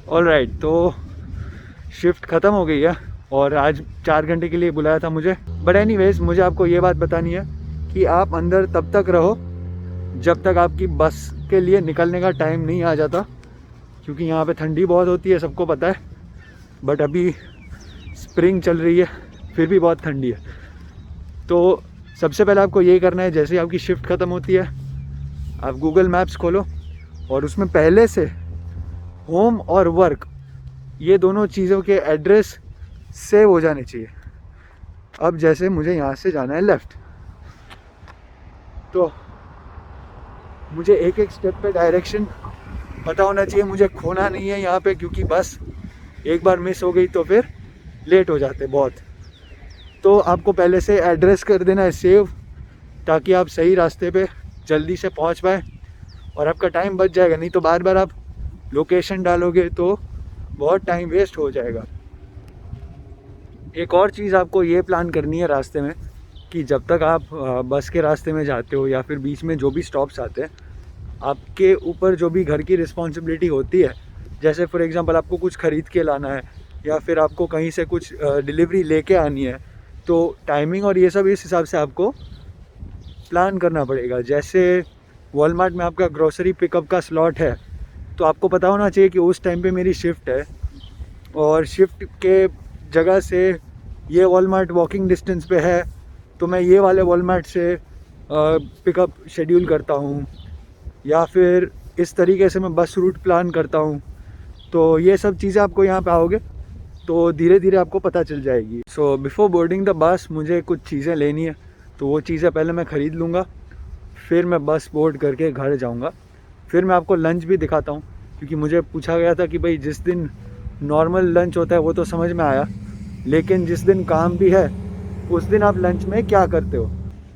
Alright, तो shift ख़त्म हो गई है और आज 4 घंटे के लिए बुलाया था मुझे। बट एनीवेज मुझे आपको ये बात बतानी है कि आप अंदर तब तक रहो जब तक आपकी बस के लिए निकलने का टाइम नहीं आ जाता, क्योंकि यहाँ पे ठंडी बहुत होती है, सबको पता है। बट अभी स्प्रिंग चल रही है, फिर भी बहुत ठंडी है। तो सबसे पहले आपको यही करना है, जैसे ही आपकी शिफ्ट ख़त्म होती है आप गूगल मैप्स खोलो और उसमें पहले से होम और वर्क ये दोनों चीज़ों के एड्रेस सेव हो जाने चाहिए। अब जैसे मुझे यहाँ से जाना है लेफ़्ट, तो मुझे एक एक स्टेप पे डायरेक्शन पता होना चाहिए, मुझे खोना नहीं है यहाँ पे, क्योंकि बस एक बार मिस हो गई तो फिर लेट हो जाते बहुत। तो आपको पहले से एड्रेस कर देना है सेव, ताकि आप सही रास्ते पे जल्दी से पहुँच पाए और आपका टाइम बच जाएगा। नहीं तो बार बार आप लोकेशन डालोगे तो बहुत टाइम वेस्ट हो जाएगा। एक और चीज़ आपको ये प्लान करनी है रास्ते में कि जब तक आप बस के रास्ते में जाते हो या फिर बीच में जो भी स्टॉप्स आते हैं, आपके ऊपर जो भी घर की रिस्पॉन्सिबिलिटी होती है, जैसे फॉर एग्जांपल आपको कुछ ख़रीद के लाना है या फिर आपको कहीं से कुछ डिलीवरी लेके आनी है, तो टाइमिंग और ये सब इस हिसाब से आपको प्लान करना पड़ेगा। जैसे वॉलमार्ट में आपका ग्रोसरी पिकअप का स्लॉट है, तो आपको पता होना चाहिए कि उस टाइम पे मेरी शिफ्ट है और शिफ्ट के जगह से ये वॉलमार्ट वॉकिंग डिस्टेंस पे है, तो मैं ये वाले वॉलमार्ट से पिकअप शेड्यूल करता हूँ, या फिर इस तरीके से मैं बस रूट प्लान करता हूँ। तो ये सब चीज़ें आपको यहाँ पे आओगे तो धीरे धीरे आपको पता चल जाएगी। So before boarding the bus मुझे कुछ चीज़ें लेनी है, तो वो चीज़ें पहले मैं ख़रीद लूँगा, फिर मैं बस बोर्ड करके घर जाऊँगा। फिर मैं आपको लंच भी दिखाता हूँ, क्योंकि मुझे पूछा गया था कि भाई जिस दिन नॉर्मल लंच होता है वो तो समझ में आया, लेकिन जिस दिन काम भी है उस दिन आप लंच में क्या करते हो।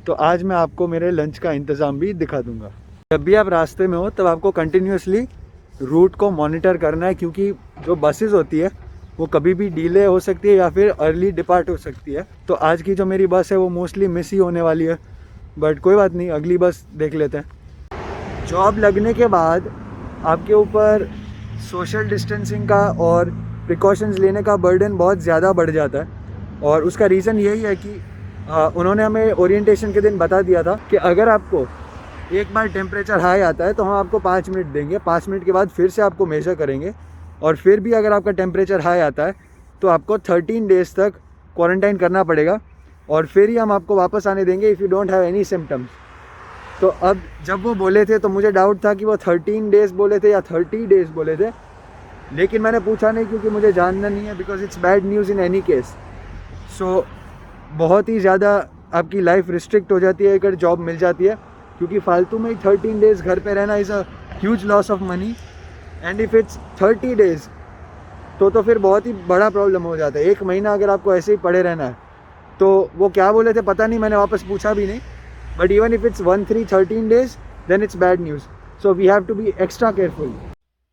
तो आज मैं आपको मेरे लंच का इंतज़ाम भी दिखा दूँगा। जब भी आप रास्ते में हो तब आपको कंटिन्यूसली रूट को मॉनिटर करना है, क्योंकि जो बसेस होती है वो कभी भी डिले हो सकती है या फिर अर्ली डिपार्ट हो सकती है। तो आज की जो मेरी बस है वो मोस्टली मिस ही होने वाली है, बट कोई बात नहीं, अगली बस देख लेते हैं। जॉब लगने के बाद आपके ऊपर सोशल डिस्टेंसिंग का और प्रिकॉशंस लेने का बर्डन बहुत ज़्यादा बढ़ जाता है, और उसका रीज़न यही है कि उन्होंने हमें ओरिएंटेशन के दिन बता दिया था कि अगर आपको एक बार टेम्परेचर हाई आता है तो हम आपको 5 मिनट देंगे, 5 मिनट के बाद फिर से आपको मेजर करेंगे, और फिर भी अगर आपका टेम्परेचर हाई आता है तो आपको 13 डेज़ तक क्वारंटाइन करना पड़ेगा, और फिर ही हम आपको वापस आने देंगे if you don't have any symptoms. तो अब जब वो बोले थे तो मुझे डाउट था कि वो 13 डेज़ बोले थे या 30 डेज़ बोले थे, लेकिन मैंने पूछा नहीं क्योंकि मुझे जानना नहीं है, because it's bad news in any case. So बहुत ही ज़्यादा आपकी लाइफ रिस्ट्रिक्ट हो जाती है अगर जॉब मिल जाती है, क्योंकि फालतू में ही 13 डेज़ घर पे रहना is a huge loss of money, and if it's 30 days तो फिर बहुत ही बड़ा प्रॉब्लम हो जाता है। 1 महीना अगर आपको ऐसे ही पड़े रहना है, तो वो क्या बोले थे पता नहीं, मैंने वापस पूछा भी नहीं, but even if it's 13 days then it's bad news, so we have to be extra careful.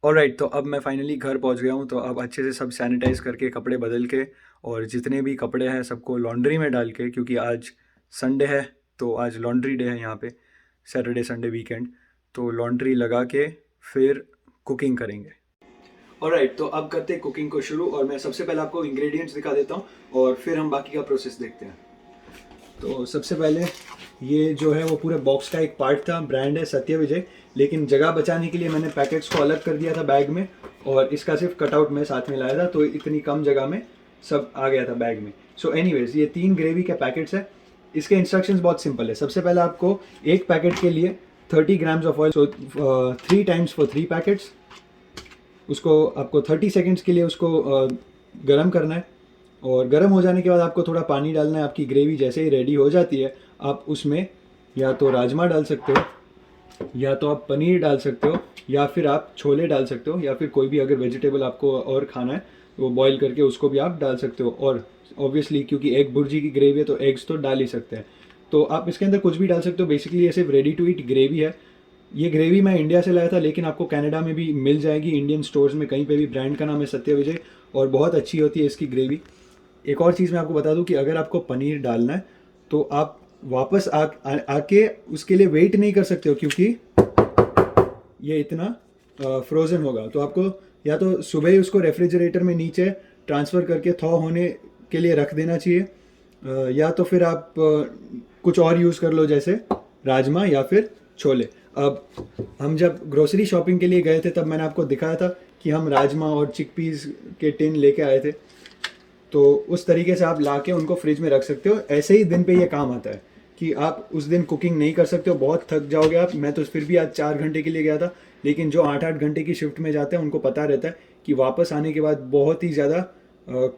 Alright, तो अब मैं फाइनली घर पहुंच गया हूं, तो अब अच्छे से सब सैनिटाइज़ करके कपड़े बदल के और जितने भी कपड़े हैं सबको लॉन्ड्री में डाल के, क्योंकि आज संडे है तो आज लॉन्ड्री डे है यहाँ पे, सैटरडे संडे वीकेंड, तो लॉन्ड्री लगा के फिर कुकिंग करेंगे। ऑलराइट, तो अब करते हैं कुकिंग को शुरू, और मैं सबसे पहले आपको इंग्रेडिएंट्स दिखा देता हूँ और फिर हम बाकी का प्रोसेस देखते हैं। तो सबसे पहले ये जो है वो पूरे बॉक्स का एक पार्ट था, ब्रांड है सत्य विजय, लेकिन जगह बचाने के लिए मैंने पैकेट्स को अलग कर दिया था बैग में, और इसका सिर्फ कटआउट मैं साथ में लाया था, तो इतनी कम जगह में सब आ गया था बैग में। सो एनीवेज ये 3 ग्रेवी के पैकेट्स है। इसके इंस्ट्रक्शंस बहुत सिंपल है। सबसे पहले आपको एक पैकेट के लिए 30 grams of oil, so 3 times for 3 packets, उसको आपको 30 सेकेंड्स के लिए उसको गर्म करना है, और गर्म हो जाने के बाद आपको थोड़ा पानी डालना है। आपकी ग्रेवी जैसे ही रेडी हो जाती है आप उसमें या तो राजमा डाल सकते हो, या तो आप पनीर डाल सकते हो, या फिर आप छोले डाल सकते हो, या फिर कोई भी अगर वेजिटेबल आपको और खाना है वो बॉईल करके उसको भी आप डाल सकते हो। और ऑब्वियसली क्योंकि एग भुर्जी की ग्रेवी है तो एग्स तो डाल ही सकते हैं, तो आप इसके अंदर कुछ भी डाल सकते हो। बेसिकली ये सिर्फ रेडी टू ईट ग्रेवी है। ये ग्रेवी मैं इंडिया से लाया था, लेकिन आपको कनाडा में भी मिल जाएगी, इंडियन स्टोर्स में कहीं पे भी। ब्रांड का नाम है सत्य विजय, और बहुत अच्छी होती है इसकी ग्रेवी। एक और चीज़ मैं आपको बता दूं कि अगर आपको पनीर डालना है तो आप वापस आके उसके लिए वेट नहीं कर सकते हो, क्योंकि ये इतना फ्रोज़न होगा, तो आपको या तो सुबह ही उसको रेफ्रिजरेटर में नीचे ट्रांसफ़र करके थॉ होने के लिए रख देना चाहिए, या तो फिर आप कुछ और यूज़ कर लो जैसे राजमा या फिर छोले। अब हम जब ग्रोसरी शॉपिंग के लिए गए थे तब मैंने आपको दिखाया था कि हम राजमा और चिकपीस के टिन लेके आए थे, तो उस तरीके से आप ला के उनको फ्रिज में रख सकते हो। ऐसे ही दिन पे ये काम आता है कि आप उस दिन कुकिंग नहीं कर सकते हो, बहुत थक जाओगे आप। मैं तो फिर भी आज 4 घंटे के लिए गया था, लेकिन जो 8-8 घंटे की शिफ्ट में जाते हैं उनको पता रहता है कि वापस आने के बाद बहुत ही ज़्यादा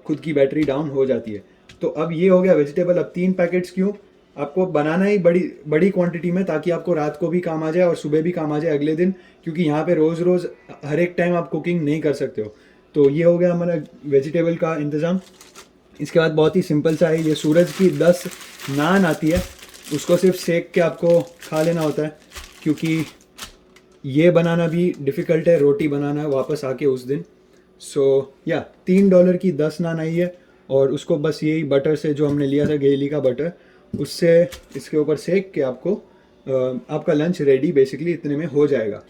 खुद की बैटरी डाउन हो जाती है। तो अब ये हो गया वेजिटेबल। अब 3 पैकेट्स क्यों, आपको बनाना ही बड़ी बड़ी क्वांटिटी में, ताकि आपको रात को भी काम आ जाए और सुबह भी काम आ जाए अगले दिन, क्योंकि यहाँ पे रोज़ रोज़ हर एक टाइम आप कुकिंग नहीं कर सकते हो। तो ये हो गया हमारा वेजिटेबल का इंतज़ाम। इसके बाद बहुत ही सिंपल सा है, ये सूरज की 10 नान आती है, उसको सिर्फ सेक के आपको खा लेना होता है, क्योंकि ये बनाना भी डिफ़िकल्ट है, रोटी बनाना है वापस आके उस दिन। सो या $3 की 10 नान आई है, और उसको बस यही बटर से, जो हमने लिया था गेली का बटर, उससे इसके ऊपर सेक के आपको आपका लंच रेडी बेसिकली इतने में हो जाएगा।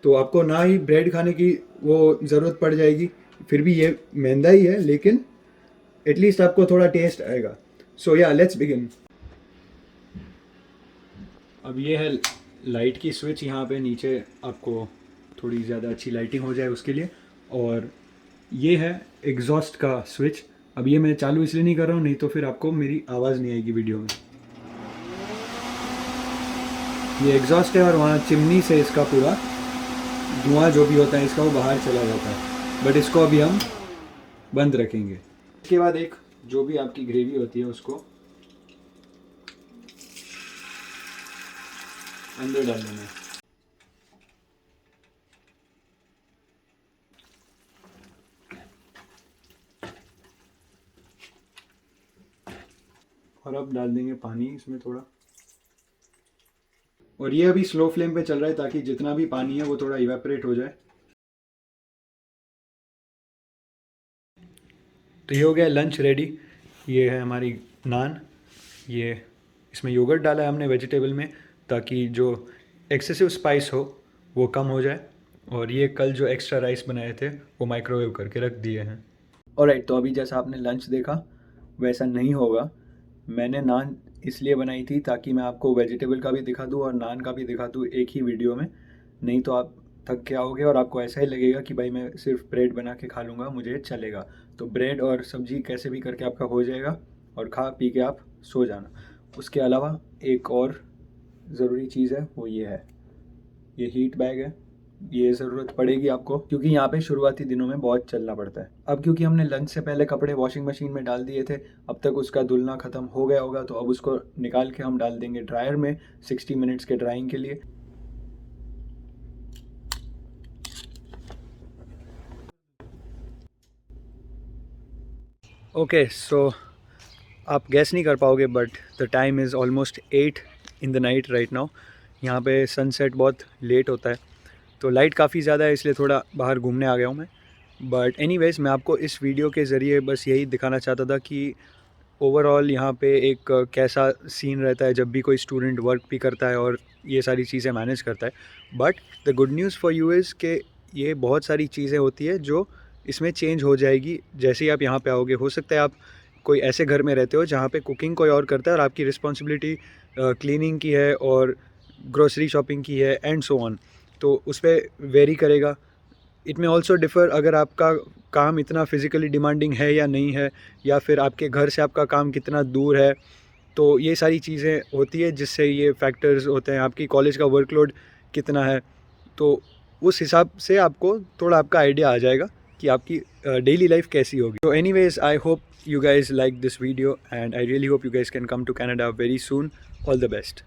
तो आपको ना ही ब्रेड खाने की वो ज़रूरत पड़ जाएगी, फिर भी ये मैदा ही है लेकिन एटलीस्ट आपको थोड़ा टेस्ट आएगा। सो या लेट्स बिगिन। अब ये है लाइट की स्विच, यहाँ पे नीचे आपको थोड़ी ज़्यादा अच्छी लाइटिंग हो जाए उसके लिए, और ये है एग्जॉस्ट का स्विच। अब ये मैं चालू इसलिए नहीं कर रहा हूँ, नहीं तो फिर आपको मेरी आवाज़ नहीं आएगी वीडियो में। ये एग्जॉस्ट है और वहाँ चिमनी से इसका पूरा धुआं जो भी होता है इसका वो बाहर चला जाता है, बट इसको अभी हम बंद रखेंगे। इसके बाद एक जो भी आपकी ग्रेवी होती है उसको अंदर डाल देना है। और अब डाल देंगे पानी इसमें थोड़ा, और ये अभी स्लो फ्लेम पे चल रहा है ताकि जितना भी पानी है वो थोड़ा इवेपोरेट हो जाए। तो ये हो गया लंच रेडी। ये है हमारी नान, ये इसमें योगर्ट डाला है हमने वेजिटेबल में, ताकि जो एक्सेसिव स्पाइस हो वो कम हो जाए। और ये कल जो एक्स्ट्रा राइस बनाए थे वो माइक्रोवेव करके रख दिए हैं। ऑलराइट, तो अभी जैसा आपने लंच देखा वैसा नहीं होगा। मैंने नान इसलिए बनाई थी ताकि मैं आपको वेजिटेबल का भी दिखा दूँ और नान का भी दिखा दूँ एक ही वीडियो में, नहीं तो आप थक के आओगे और आपको ऐसा ही लगेगा कि भाई मैं सिर्फ ब्रेड बना के खा लूँगा, मुझे चलेगा। तो ब्रेड और सब्ज़ी कैसे भी करके आपका हो जाएगा और खा पी के आप सो जाना। उसके अलावा एक और ज़रूरी चीज़ है, वो ये है, ये हीट बैग है। ये ज़रूरत पड़ेगी आपको, क्योंकि यहाँ पे शुरुआती दिनों में बहुत चलना पड़ता है। अब क्योंकि हमने लंच से पहले कपड़े वॉशिंग मशीन में डाल दिए थे, अब तक उसका धुलना ख़त्म हो गया होगा, तो अब उसको निकाल के हम डाल देंगे ड्रायर में 60 मिनट्स के ड्राइंग के लिए। ओके, सो आप गैस नहीं कर पाओगे, but the time is almost 8 in the night right now. यहाँ पे सनसेट बहुत लेट होता है, तो लाइट काफ़ी ज़्यादा है, इसलिए थोड़ा बाहर घूमने आ गया हूँ मैं। बट एनीवेज़, मैं आपको इस वीडियो के ज़रिए बस यही दिखाना चाहता था कि ओवरऑल यहाँ पे एक कैसा सीन रहता है जब भी कोई स्टूडेंट वर्क भी करता है और ये सारी चीज़ें मैनेज करता है। But the good news for you is के ये बहुत सारी चीज़ें होती है जो इसमें चेंज हो जाएगी जैसे ही आप यहाँ पे आओगे। हो सकता है आप कोई ऐसे घर में रहते हो जहाँ पे कुकिंग कोई और करता है और आपकी रिस्पॉन्सिबिलिटी क्लीनिंग की है और ग्रोसरी शॉपिंग की है एंड सो ऑन, तो उस पर वेरी करेगा। इट में ऑल्सो डिफ़र अगर आपका काम इतना फिज़िकली डिमांडिंग है या नहीं है, या फिर आपके घर से आपका काम कितना दूर है। तो ये सारी चीज़ें होती है जिससे ये फैक्टर्स होते हैं। आपकी कॉलेज का वर्कलोड कितना है, तो उस हिसाब से आपको थोड़ा आपका आइडिया आ जाएगा कि आपकी डेली लाइफ कैसी होगी। तो anyways, I hope you guys like this video and I really hope you guys can come to Canada very soon. All the best.